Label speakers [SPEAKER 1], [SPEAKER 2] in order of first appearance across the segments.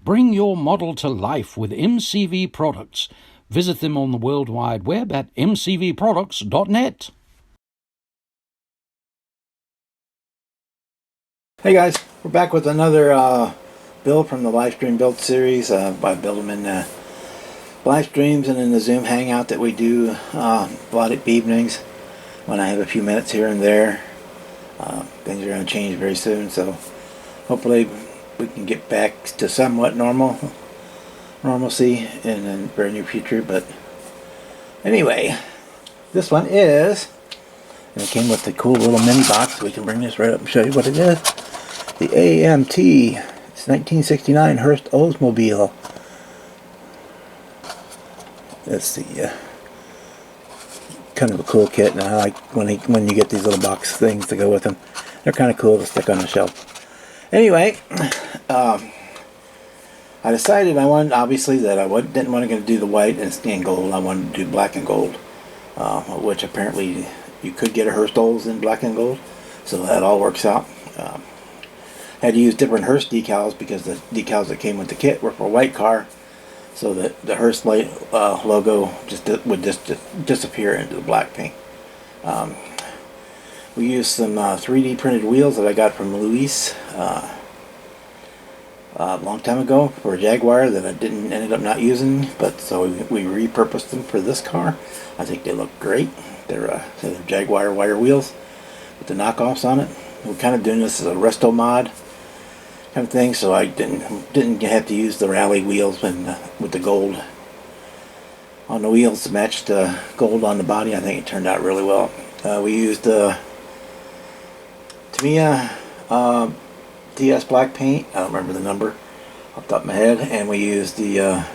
[SPEAKER 1] Bring your model to life with MCV Products. Visit them on the World Wide Web at mcvproducts.net.
[SPEAKER 2] Hey guys, we're back with another build from the Livestream build series. I build them in live streams and in the Zoom hangout that we do a lot of evenings when I have a few minutes here and there. Things are going to change very soon, so hopefully we can get back to somewhat normalcy in the very near future. But anyway, this one is, and it came with the cool little mini box. We can bring this right up and show you what it is. The AMT, it's 1969 Hurst Oldsmobile. That's the kind of a cool kit, and I like when you get these little box things to go with them. They're kind of cool to stick on the shelf. Anyway, I decided obviously that I didn't want to do the white and gold. I wanted to do black and gold, which apparently you could get a Hurst Olds in black and gold, so that all works out. Had to use different Hurst decals because the decals that came with the kit were for a white car, so that the Hurst logo would just disappear into the black paint. We used some 3D printed wheels that I got from Luis a long time ago for a Jaguar that I ended up not using, but so we repurposed them for this car. I think they look great. They're Jaguar wire wheels with the knockoffs on it. We're kind of doing this as a resto mod kind of thing, so I didn't have to use the rally wheels with the gold on the wheels to match the gold on the body. I think it turned out really well. We used Tamiya TS black paint. I don't remember the number off the top of my head, and we used the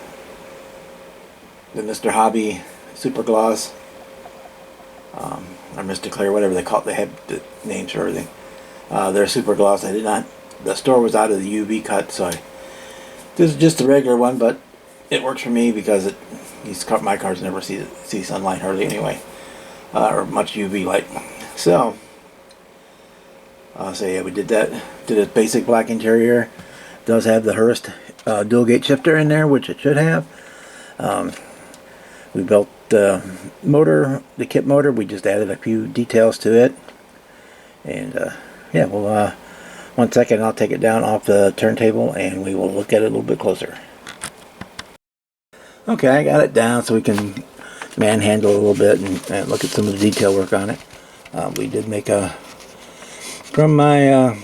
[SPEAKER 2] Mr. Hobby Super Gloss or Mr. Clear, whatever they call it. They have the names for everything. They're Super Gloss. I did not. The store was out of the UV cut, so this is just a regular one, but it works for me because my cars never see sunlight hardly anyway, or much UV light. So yeah, we did that. Did a basic black interior. Does have the Hurst dual gate shifter in there, which it should have. We built the motor, the kit motor. We just added a few details to it, and yeah, well. 1 second, I'll take it down off the turntable and we will look at it a little bit closer. Okay, I got it down so we can manhandle a little bit and look at some of the detail work on it. We did make from my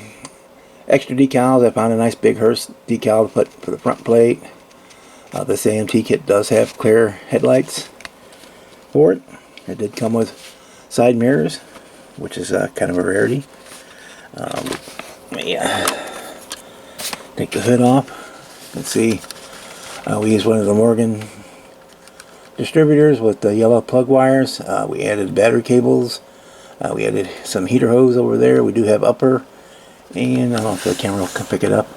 [SPEAKER 2] extra decals, I found a nice big Hurst decal to put for the front plate. This AMT kit does have clear headlights for it. It did come with side mirrors, which is kind of a rarity. Take the hood off. Let's see. We used one of the Morgan distributors with the yellow plug wires. We added battery cables. We added some heater hose over there. We do have upper, and I don't know if the camera can pick it up.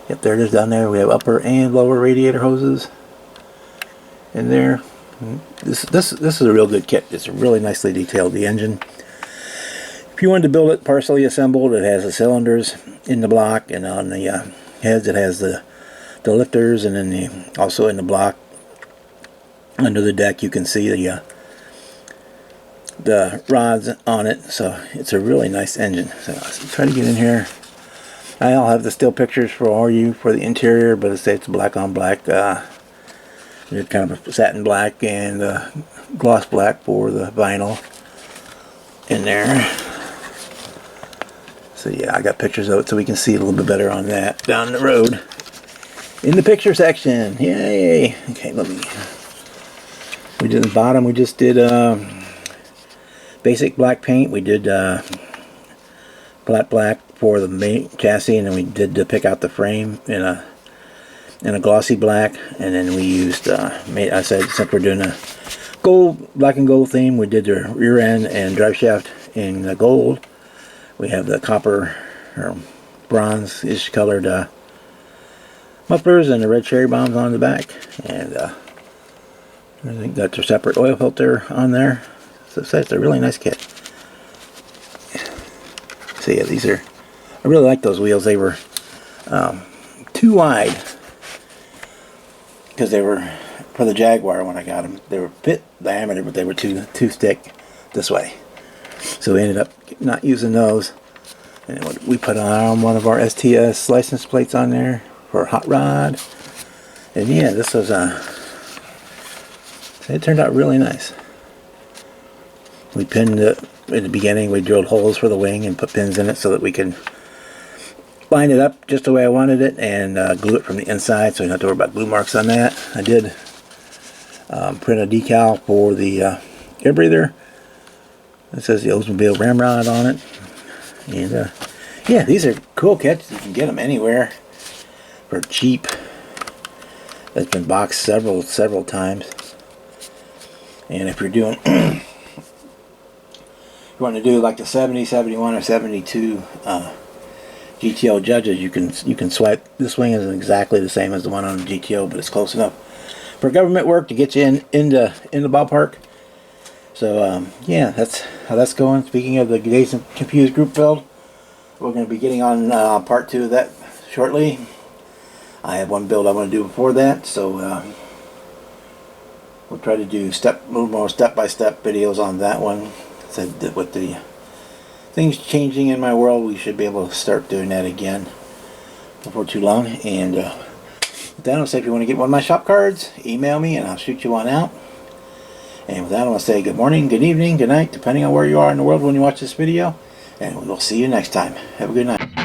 [SPEAKER 2] Yep, there it is down there. We have upper and lower radiator hoses in there. This is a real good kit. It's really nicely detailed. The engine. If you wanted to build it partially assembled, it has the cylinders in the block, and on the heads it has the lifters, and then also in the block under the deck you can see the rods on it. So it's a really nice engine. So let's try to get in here. I'll have the still pictures for you for the interior, but it's black on black. It's kind of a satin black and gloss black for the vinyl in there. So yeah, I got pictures of it so we can see it a little bit better on that down the road in the picture section. Yay! Okay, we did the bottom. We just did basic black paint. We did black for the main chassis, and then we did pick out the frame in a glossy black, and then we used I said since we're doing a black and gold theme, we did the rear end and drive shaft in gold. We have the copper or bronze-ish colored mufflers and the red cherry bombs on the back, and I think that's a separate oil filter on there. So it's a really nice kit. So yeah, I really like those wheels. They were too wide because they were for the Jaguar when I got them. They were fit diameter, but they were too thick this way. So we ended up not using those. And we put on one of our STS license plates on there for a hot rod. And yeah, this was it turned out really nice. We pinned it in the beginning. We drilled holes for the wing and put pins in it so that we could line it up just the way I wanted it, and glue it from the inside, so you don't have to worry about glue marks on that. I did print a decal for the air breather. It says the Oldsmobile Ramrod on it. And yeah, these are cool kits. You can get them anywhere for cheap. It's been boxed several times. And if you're doing you want to do like the 70, 71, or 72 GTO judges, you can swipe. This wing is exactly the same as the one on the GTO, but it's close enough for government work to get you in the ballpark. So yeah, that's how that's going. Speaking of the Dazed and Confused group build, we're going to be getting on part 2 of that shortly. I have one build I want to do before that, so we'll try to do a little more step-by-step videos on that one. So with the things changing in my world, we should be able to start doing that again before too long. And with that, I'll say if you want to get one of my shop cards, email me and I'll shoot you one out. And with that, I want to say good morning, good evening, good night, depending on where you are in the world when you watch this video. And we'll see you next time. Have a good night.